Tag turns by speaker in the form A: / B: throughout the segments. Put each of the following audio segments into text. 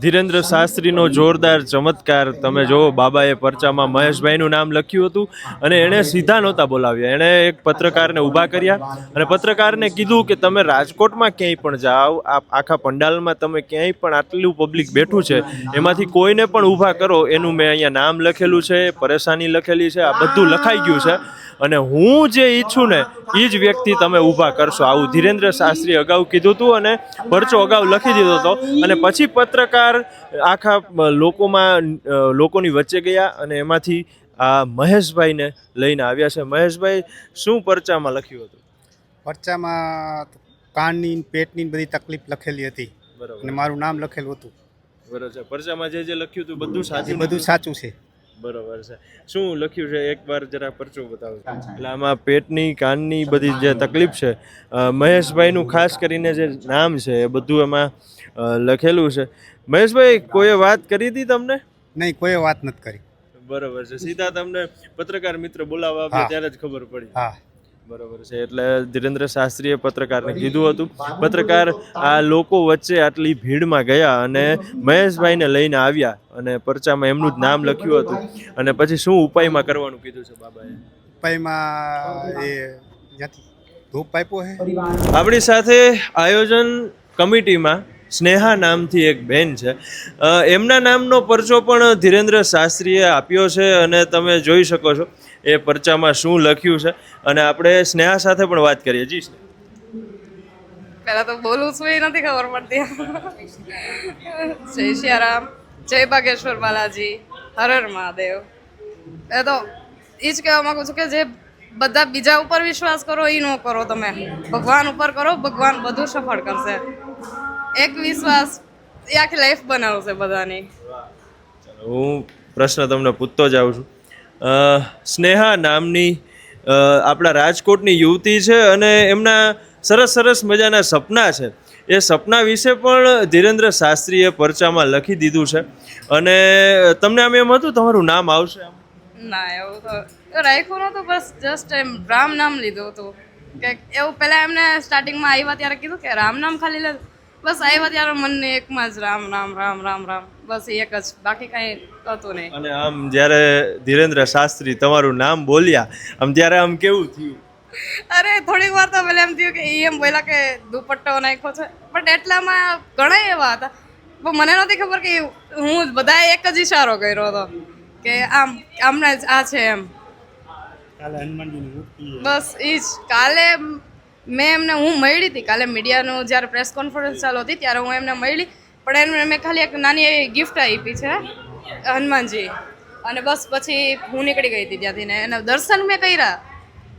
A: ધીરેન્દ્ર શાસ્ત્રીનો જોરદાર ચમત્કાર તમે જો બાબાએ પરચામાં મહેશભાઈનું નામ લખ્યું હતું અને એણે સીધા નહોતા બોલાવ્યા. એણે એક પત્રકારને ઊભા કર્યા અને પત્રકારને કીધું કે તમે રાજકોટમાં ક્યાંય પણ જાઓ, આખા પંડાલમાં તમે ક્યાંય પણ આટલું પબ્લિક બેઠું છે એમાંથી કોઈને પણ ઊભા કરો, એનું મેં અહીંયા નામ લખેલું છે, પરેશાની લખેલી છે, આ બધું લખાઈ ગયું છે અને હું જે ઈચ્છું ને એ જ વ્યક્તિ તમે ઊભા કરશો. આવું ધીરેન્દ્ર શાસ્ત્રી અગાઉ કીધું હતું અને પરચો અગાઉ લખી દીધો હતો અને પછી પત્રકાર આખા લોકોની વચ્ચે ગયા અને એમાંથી આ મહેશભાઈને લઈને આવ્યા છે. મહેશભાઈ, શું પરચામાં લખ્યું હતું?
B: પરચામાં કાનની પેટની બધી તકલીફ લખેલી હતી.
A: બરાબર.
B: અને મારું નામ લખેલું હતું.
A: બરાબર છે. પરચામાં જે લખ્યું હતું બધું સાચું?
B: બધું સાચું છે.
A: બરોબર છે. શું લખ્યું છે એકવાર જરા પરચો બતાવો. એટલે આમાં પેટની કાનની બધી જે તકલીફ છે, મહેશભાઈનું ખાસ કરીને જે નામ છે એ બધું એમાં લખેલું છે. મહેશભાઈ, કોઈએ વાત કરી હતી તમને?
B: નહીં, કોઈ વાત નથી કરી.
A: બરોબર છે. સીધા તમને પત્રકાર મિત્ર બોલાવવા આવ્યા ત્યારે જ ખબર પડી?
B: હા,
A: બરોબર છે. એટલે ધીરેન્દ્ર શાસ્ત્રીએ પત્રકારને કીધું હતું. પત્રકાર આ લોકો વચ્ચે આટલી ભીડમાં ગયા અને મહેશભાઈને લઈને આવ્યા અને પરચામાં એમનું જ નામ લખ્યું હતું. અને પછી શું ઉપાયમાં કરવાનું કીધું છે બાબાએ?
B: ઉપાયમાં એ જ્યાંથી ધૂપ આપ્યો છે.
A: આપણી સાથે આયોજન કમિટીમાં સ્નેહા નામથી એક બેન છે. એમના નામનો પરચો પણ ધીરેન્દ્ર શાસ્ત્રીએ આપ્યો છે અને તમે જોઈ શકો છો એ પરચામાં શું લખ્યું છે. અને આપણે સ્નેહા સાથે પણ વાત કરીએ. જી
C: પહેલા તો બોલું છું એ નથી ખબર પડતી. જય સિયારામ, જય બાગેશ્વર બાલાજી, હર હર મહાદેવ. એ તો એ જ કહેવા માંગુ છું કે જે બધા બીજા ઉપર વિશ્વાસ કરો એ ન કરો, તમે ભગવાન ઉપર કરો, ભગવાન બધું સફળ કરશે. એક વિશ્વાસ એ આખી લાઈફ બનાવશે બધાની.
A: હું પ્રશ્ન તમને પૂછતો જાઉં છું. સ્નેહા નામની આપણા રાજકોટની યુવતી છે અને એમના સરસ સરસ મજાના સપના છે. એ સપના વિશે પણ ધીરેન્દ્ર શાસ્ત્રીએ પરચામાં લખી દીધું છે. અને તમને આમ એમ હતું તમારું નામ આવશે?
C: ના, એવું તો રાખ્યું નહોતું, બસ જસ્ટ એમ રામ નામ લીધું હતું કે એવું. પહેલાં એમને સ્ટાર્ટિંગમાં આવ્યા ત્યારે કીધું કે રામ નામ ખાલી લે. બસ આવ્યા ત્યારે મનને એકમાં જ રામ રામ રામ રામ રામ, બસ એક જ, બાકી કાંઈ હતું નહીં. અને
A: આમ જ્યારે ધીરેન્દ્ર શાસ્ત્રી તમારું નામ બોલ્યા આમ ત્યારે આમ કેવું થયું?
C: અરે થોડીક વાર તો પેલા એમ થયું કે એમ બોલ્યા કે દુપટ્ટો નાખ્યો છે, બટ એટલામાં ઘણા એવા હતા પણ મને નહોતી ખબર કે હું બધાએ એક જ ઈશારો કર્યો હતો કે આમ આમને જ આ છે એમ. બસ એ જ. કાલે મેં એમને હું મળી હતી, કાલે મીડિયાનું જ્યારે પ્રેસ કોન્ફરન્સ ચાલુ હતી ત્યારે હું એમને મળી, પણ એમને મેં ખાલી એક નાની એવી ગિફ્ટ આપી છે, હનુમાનજી, અને બસ પછી હું નીકળી ગઈ હતી ત્યાંથી. ને એના દર્શન મેં કર્યા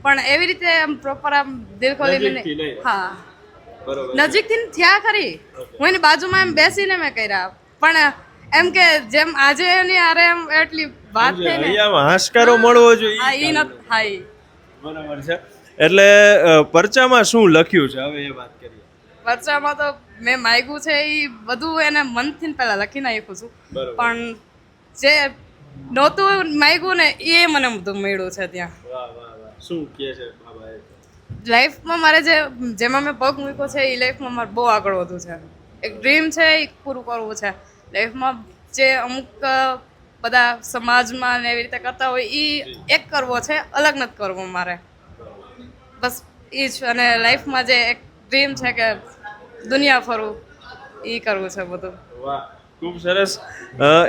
C: પણ એવી રીતે આમ પ્રોપર આમ દિલ ખોલીને. હા, નજીકથી થયા ખરી. હું એની બાજુમાં એમ બેસીને મેં કર્યા, પણ એમ કે જેમ આજે એની આરે એમ એટલી વાત થઈ ને,
A: હાશકારો મળવો જોઈએ.
C: હા, ઈ નથી. હા, ઈ
A: બરાબર છે. એટલે પરચામાં શું લખ્યું છે હવે એ વાત કરીએ.
C: પરચામાં તો મેં માગ્યું છે એ બધું એને મનથી પહેલા લખી નાખ્યું છું, પણ જે નહોતું માગ્યું ને એ મને બધું મળ્યું છે ત્યાં.
A: શું કહે છે બાબાએ?
C: લાઈફમાં મારે જેમાં મેં પગ મૂક્યો છે એ લાઈફમાં મારે બહુ આગળ વધવું છે. એક ડ્રીમ છે એ પૂરું કરવું છે લાઈફમાં. જે અમુક બધા સમાજમાં ને એવી રીતે કરતા હોય એ એક કરવો છે, અલગ નથી કરવો મારે. બસ એ જ. અને લાઈફમાં જે એક ડ્રીમ છે કે દુનિયા ફરવું, એ કરવું છે બધું.
A: વાહ, ખૂબ સરસ.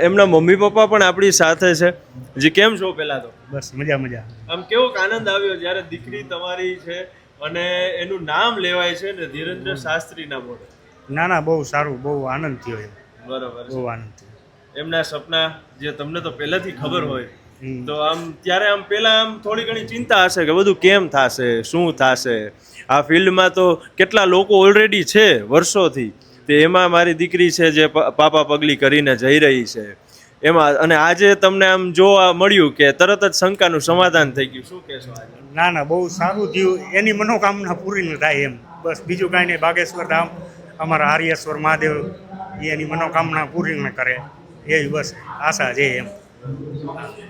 A: એમના મમ્મી પપ્પા પણ આપણી સાથે છે. જી, કેમ છો? પહેલા તો
B: બસ મજા મજા.
A: આમ કેવો આનંદ આવ્યો જ્યારે દીકરી તમારી છે અને એનું નામ લેવાય છે ને ધીરેન્દ્ર શાસ્ત્રીના મોઢે?
B: ના ના, બહુ સારું, બહુ આનંદ થયો એમ.
A: બરોબર,
B: બહુ આનંદ થયો.
A: એમના સપના જે તમને તો પહેલાથી ખબર હોય તો આમ ત્યારે આમ પહેલા આમ થોડી ઘણી ચિંતા હશે કે બધું કેમ થશે, શું થશે. આ ફિલ્ડમાં તો કેટલા લોકો ઓલરેડી છે વર્ષોથી, તે એમાં મારી દીકરી છે જે પાપા પગલી કરીને જઈ રહી છે એમાં, અને આજે તમને આમ જોવા મળ્યું કે તરત જ શંકાનું સમાધાન થઈ ગયું. શું કહેશો આજે?
B: ના ના, બહુ સારું થયું. એની મનોકામના પૂરી ન થાય એમ, બસ બીજું કાંઈ નહીં. બાગેશ્વર ધામ અમારા આર્યેશ્વર મહાદેવ એની મનોકામના પૂરી ન કરે એ બસ આશા છે એમ.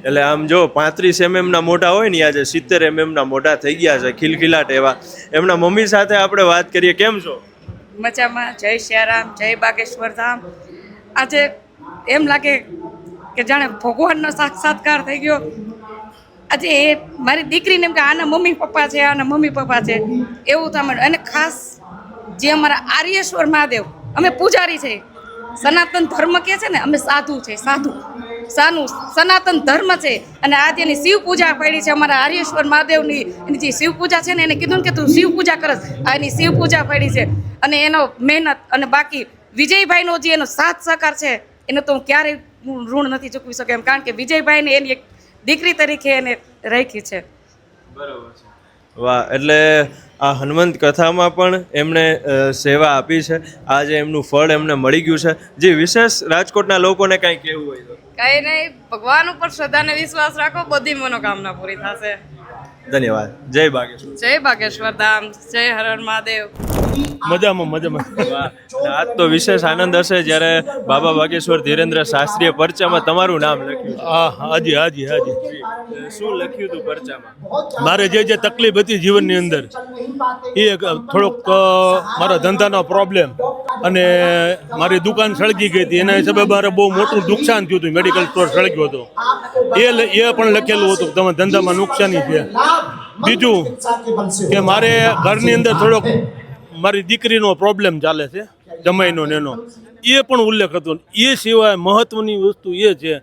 A: એટલે આમ જો 35 mm ના મોઢા હોય ને આજે 70 mm ના મોઢા થઈ ગયા છે, ખિલખિલાટ એવા. એમના મમ્મી સાથે આપણે વાત કરીએ. કેમ છો?
D: મજામાં. જય સિયારામ, જય બાગેશ્વર ધામ. આજે એમ લાગે કે જાણે ભગવાનનો સાક્ષાત્કાર થઈ ગયો. આજે એ મારી દીકરીને એમ કે આના મમ્મી પપ્પા છે, આના મમ્મી પપ્પા છે એવું થવા. અને ખાસ જે અમારા આર્યેશ્વર મહાદેવ, અમે પૂજારી છે, સનાતન ધર્મ કે છે ને, અમે સાધુ છે, સાનું સનાતન ધર્મ છે. અને આજે એની શિવ પૂજા પડી છે અમારા આર્યેશ્વર મહાદેવની. એની જે શિવ પૂજા છે ને, એને કીધું ને કે તું શિવ પૂજા કરસ, આ એની શિવ પૂજા પડી છે. અને એનો મહેનત અને બાકી વિજયભાઈનો જે એનો સાથ સહકાર છે એનો તો હું ક્યારેય ઋણ નથી ચૂકવી શકે એમ, કારણ કે વિજયભાઈને એની એક દીકરી તરીકે એને રાખી છે.
A: બરાબર છે. વાહ, એટલે આ હનુમંત કથામાં પણ એમણે સેવા આપી છે. આજે એમનું ફળ એમને મળી ગયું છે. જે વિશેષ રાજકોટના લોકોને કાંઈ કહેવું હોય તો?
C: કઈ નહીં, ભગવાન ઉપર શ્રદ્ધા અને વિશ્વાસ રાખો, બધી મનોકામના પૂરી થશે.
A: ધન્યવાદ. જય બાગેશ્વર.
C: જય બાગેશ્વર ધામ, જય હર હર મહાદેવ.
E: મજામાં.
A: વાહ, આજ તો વિશેષ આનંદ હશે જ્યારે બાબા બાગેશ્વર ધીરેન્દ્ર શાસ્ત્રીય પરચામાં તમારું નામ લખ્યું છે.
E: હાજી.
A: શું લખ્યું હતું પરચામાં?
E: મારે જે તકલીફ હતી જીવનની અંદર એ થોડોક મારા ધંધાનો પ્રોબ્લેમ અને મારી દુકાન સળગી ગઈ હતી, એના હિસાબે મારે બહુ મોટું નુકસાન થયું હતું. મેડિકલ સ્ટોર સળગ્યો હતો, એ પણ લખેલું હતું કે તમે ધંધામાં નુકસાની છે. બીજું કે મારે ઘરની અંદર થોડોક મારી દીકરીનો પ્રોબ્લેમ ચાલે છે, જમાઈનો ને એનો, એ પણ ઉલ્લેખ હતો. એ સિવાય મહત્વની વસ્તુ એ છે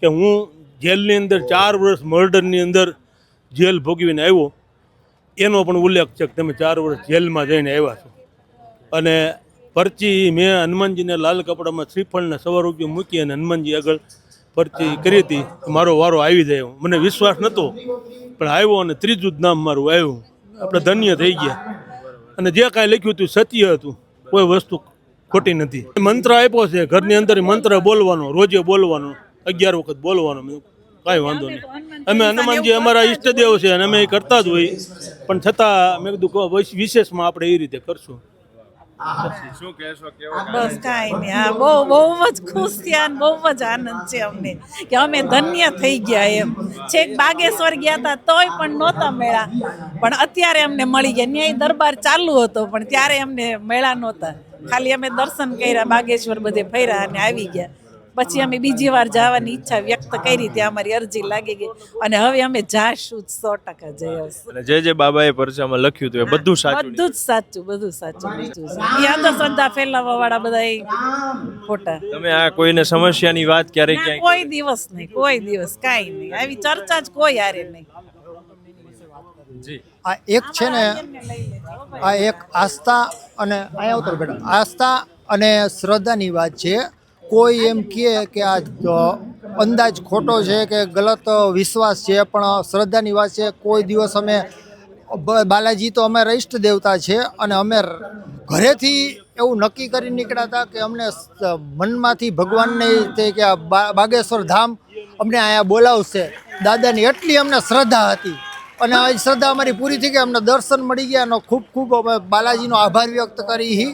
E: કે હું જેલની અંદર 4 વર્ષ મર્ડરની અંદર જેલ ભોગવીને આવ્યો, એનો પણ ઉલ્લેખ છે કે તમે 4 વર્ષ જેલમાં જઈને આવ્યા છો. અને પરચી મેં હનુમાનજીને લાલ કપડામાં શ્રીફળને 100 રૂપિયા મૂકી અને હનુમાનજી આગળ પરચી કરી હતી, મારો વારો આવી જાય. મને વિશ્વાસ નહોતો પણ આવ્યો અને 3જું જ નામ મારું આવ્યું. આપણે ધન્ય થઈ ગયા. અને જે કાંઈ લખ્યું હતું સત્ય હતું, કોઈ વસ્તુ ખોટી નથી. મંત્ર આપ્યો છે ઘરની અંદર, મંત્ર બોલવાનો, રોજે બોલવાનો, 11 વખત બોલવાનો, કાંઈ વાંધો નહીં. અમે હનુમાનજી અમારા ઈષ્ટદેવ છે અને અમે એ કરતા જ હોય, પણ છતાં મેં કીધું વિશેષમાં આપણે એ રીતે કરશું.
A: શું કહેશો?
F: બસ કાંઈ નહીં, હા બહુ જ ખુશ થયા અને બહુ જ આનંદ છે અમને કે અમે ધન્ય થઈ ગયા એમ. છેક બાગેશ્વર ગયા હતા તોય પણ નહોતા મેળા, પણ અત્યારે અમને મળી ગયા. ન્યાય દરબાર ચાલુ હતો પણ ત્યારે અમને મેળા નહોતા, ખાલી અમે દર્શન કર્યા, બાગેશ્વર બધે ફર્યા અને આવી ગયા. પછી અમે બીજી વાર જવાની ઈચ્છા વ્યક્ત કરી, ત્યાં અમારી અરજી લાગી ગઈ અને હવે અમે જાશું 100% જઈ આવશું.
A: અને જે બાબાએ પરચામાં લખ્યું હતું એ બધું સાચું?
F: બધું જ સાચું. બીજું એ અંધશ્રદ્ધા ફેલાવવા વાળા બધા ખોટા.
A: તમે આ કોઈને સમસ્યાની વાત ક્યારેય
F: ના,
A: ક્યાંય?
F: કોઈ દિવસ કાંઈ નહીં, આવી ચર્ચા જ કોઈ હારે નહીં.
A: જી.
G: આ એક છે ને, આ એક આસ્થા અને અહીંયા ઉતર બેટા, આસ્થા અને શ્રદ્ધાની વાત છે. કોઈ એમ કહે કે આ અંદાજ ખોટો છે કે ગલત વિશ્વાસ છે, પણ શ્રદ્ધાની વાત છે. કોઈ દિવસ અમે બાલાજી તો અમારા ઈષ્ટ દેવતા છે અને અમે ઘરેથી એવું નક્કી કરી નીકળ્યા હતા કે અમને મનમાંથી ભગવાનને તે કે આ બાગેશ્વર ધામ અમને અહીંયા બોલાવશે. દાદાની એટલી અમને શ્રદ્ધા હતી અને આ શ્રદ્ધા અમારી પૂરી થઈ ગઈ, અમને દર્શન મળી ગયા અને ખૂબ અમે બાલાજીનો આભાર વ્યક્ત કરી.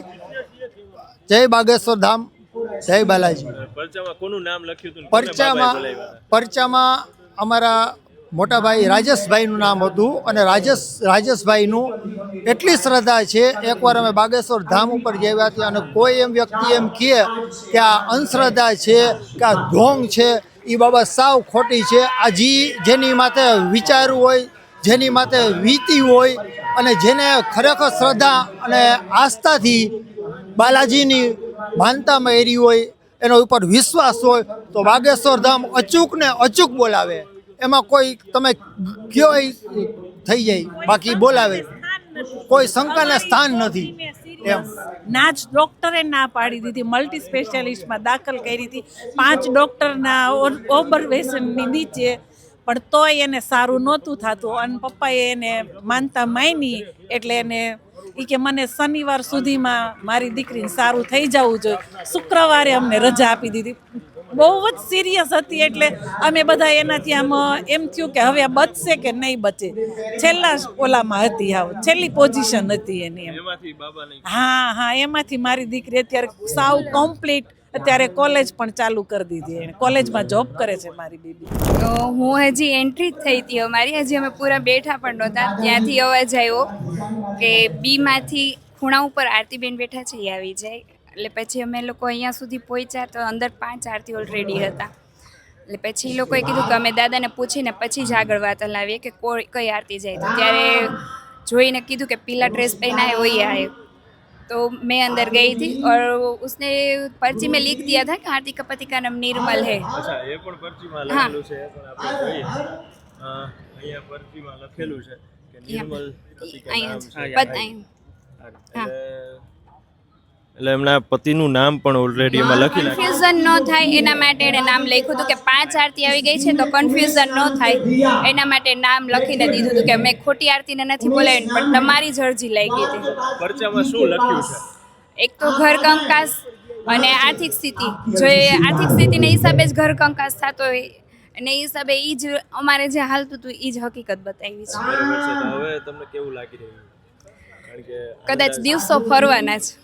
G: જય બાગેશ્વર ધામ, જય બાલાજી.
A: પરચામાં કોનું નામ લખ્યું હતું?
G: પરચામાં અમારા મોટા ભાઈ રાજેશભાઈનું નામ હતું અને રાજેશભાઈનું એટલી શ્રદ્ધા છે. એકવાર અમે બાગેશ્વર ધામ ઉપર ગયા હતા અને કોઈ એમ વ્યક્તિ એમ કહે કે આ અંધશ્રદ્ધા છે કે આ ઢોંગ છે, એ બાબત સાવ ખોટી છે. આ જેની માથે વિચારવું હોય, જેની માથે વીતી હોય અને જેને ખરેખર શ્રદ્ધા અને આસ્થાથી બાલાજીની માનતામાં એરી હોય, એનો ઉપર વિશ્વાસ હોય તો બાગેશ્વર ધામ અચૂક ને અચૂક બોલાવે. એમાં કોઈ તમે કયો થઈ જાય, બાકી બોલાવે, કોઈ શંકાને સ્થાન નથી એમ.
F: ના જ ડૉક્ટરે ના પાડી દીધી, મલ્ટી સ્પેશિયાલિસ્ટમાં દાખલ કરી હતી, 5 ડૉક્ટરના ઓબ્ઝર્વેશનની નીચે, પણ તોય એને સારું નહોતું થતું. અને પપ્પાએ એને માનતા માની એટલે એને એ કે મને શનિવાર સુધીમાં મારી દીકરીને સારું થઈ જવું જોઈએ. શુક્રવારે અમને રજા આપી દીધી. બહુ જ સિરિયસ હતી એટલે અમે બધા એનાથી આમ એમ થયું કે હવે આ બચશે કે નહીં બચે. છેલ્લા ઓલામાં હતી, છેલ્લી પોઝિશન હતી એની. હા, એમાંથી મારી દીકરી અત્યારે સાવ કમ્પ્લીટ, અત્યારે કોલેજ પણ ચાલુ કરી દીધી. એને કોલેજમાં જોબ કરે છે મારી બેબી.
H: હું હજી એન્ટ્રી જ થઈ હતી અમારી, હજી અમે પૂરા બેઠા પણ નહોતા. ત્યાંથી અવાજ આવ્યો કે બીમાંથી ખૂણા ઉપર આરતીબેન બેઠા છે, એ આવી જાય. એટલે પછી અમે લોકો અહીંયા સુધી પહોંચ્યા તો અંદર 5 આરતી ઓલરેડી હતા. એટલે પછી એ લોકોએ કીધું કે અમે દાદાને પૂછીને પછી જ આગળ વાત હલાવીએ કે કઈ આરતી જાય. તો ત્યારે જોઈને કીધું કે पीला ड्रेस पहना है वही आए. तो मैं अंदर गई थी और उसने पर्ची में लिख दिया था कि आरती का पति का नाम निर्मल है.
A: અચ્છા એ પણ पर्चीમાં લખેલું છે એ પણ આપણે જોઈએ અહીંયા पर्चीમાં લખેલું છે કે નિર્મલ પતિ કા નામ છે.
H: हाँ.
A: એટલે એમના પતિનું નામ પણ ઓલરેડી એમાં લખી નાખ્યું.
H: કન્ફ્યુઝન ન થાય એના માટે એણે નામ લખ્યું હતું કે 5 આરતી આવી ગઈ છે તો કન્ફ્યુઝન ન થાય એના માટે નામ લખીને દીધું હતું કે મેં ખોટી આરતીને નથી બોલાવી પણ તમારી જ અરજી લાગી હતી.
A: પરચામાં શું લખ્યું છે?
H: એક તો ઘર કંકાસ અને આર્થિક સ્થિતિ, જો એ આર્થિક સ્થિતિના હિસાબે જ ઘર કંકાસ થતો હોય અને એ હિસાબે એ જ અમારે જે હાલતું હતું એ જ હકીકત બતાવી છે.
A: બરાબર છે. તો હવે તમને કેવું લાગી રહ્યું? કારણ કે
H: કદાચ દિવસો ફરવાના છે.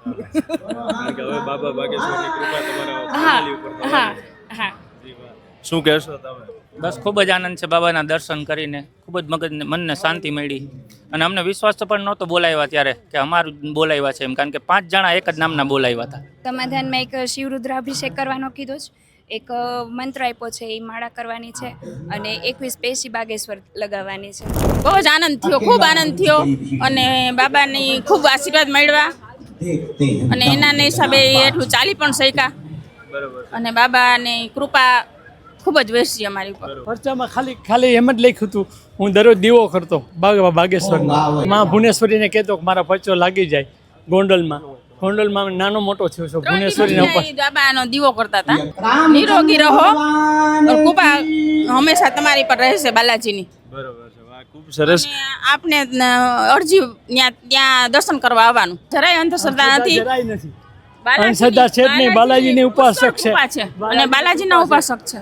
A: કારણ કે હવે બાબા બાગેશ્વરની કૃપા તમારા
H: હા
A: ફેમિલી ઉપર થવાની
H: હા
A: છે.
H: હા.
A: જી વાહ. શું કહેશો તમે?
I: બસ ખૂબ જ આનંદ છે બાબાના દર્શન કરીને, ખૂબ જ મગજને મનને શાંતિ મળી અને અમને વિશ્વાસ પણ નહોતો બોલાવ્યા ત્યારે કે અમારું બોલાવ્યા છે એમ, કારણ કે 5 જણા એક જ નામના બોલાવ્યા હતા.
H: સમાધાનમાં એક શિવરુદ્રાભિષેક કરવાનો કીધો છે, એક મંત્ર આપ્યો છે એ માળા કરવાની છે અને 21 પેશી બાગેશ્વર લગાવવાની છે.
J: બહુ જ આનંદ થયો, ખૂબ આનંદ થયો અને બાબાની ખૂબ આશીર્વાદ મળ્યા અને એના હિસાબે એટલું ચાલી પણ શક્યા
A: બરાબર છે.
J: અને બાબાની કૃપા ખૂબ જ વેસી અમારી ઉપર.
K: પરચામાં ખાલી એમ જ લખ્યું હતું, હું દરરોજ દીવો કરતો બાગેશ્વરમાં. માં ભુવનેશ્વરીને કહેતો કે મારા પરચો લાગી જાય ગોંડલમાં નાનો મોટો થયો છું ભુવનેશ્વરીના ઉપર.
J: બાબાનો દીવો કરતા હતા. નિરોગી રહો, કૃપા હંમેશા તમારી પર રહેશે બાલાજીની.
A: બરાબર છે. વાહ, ખૂબ સરસ.
J: અને આપને અરજી ત્યાં દર્શન કરવા આવવાનું. જરાય અંધશ્રદ્ધા નથી.
K: અંધશ્રદ્ધા છે જ નહીં, બાલાજીની ઉપાસક છે
J: અને બાલાજીના ઉપાસક છે.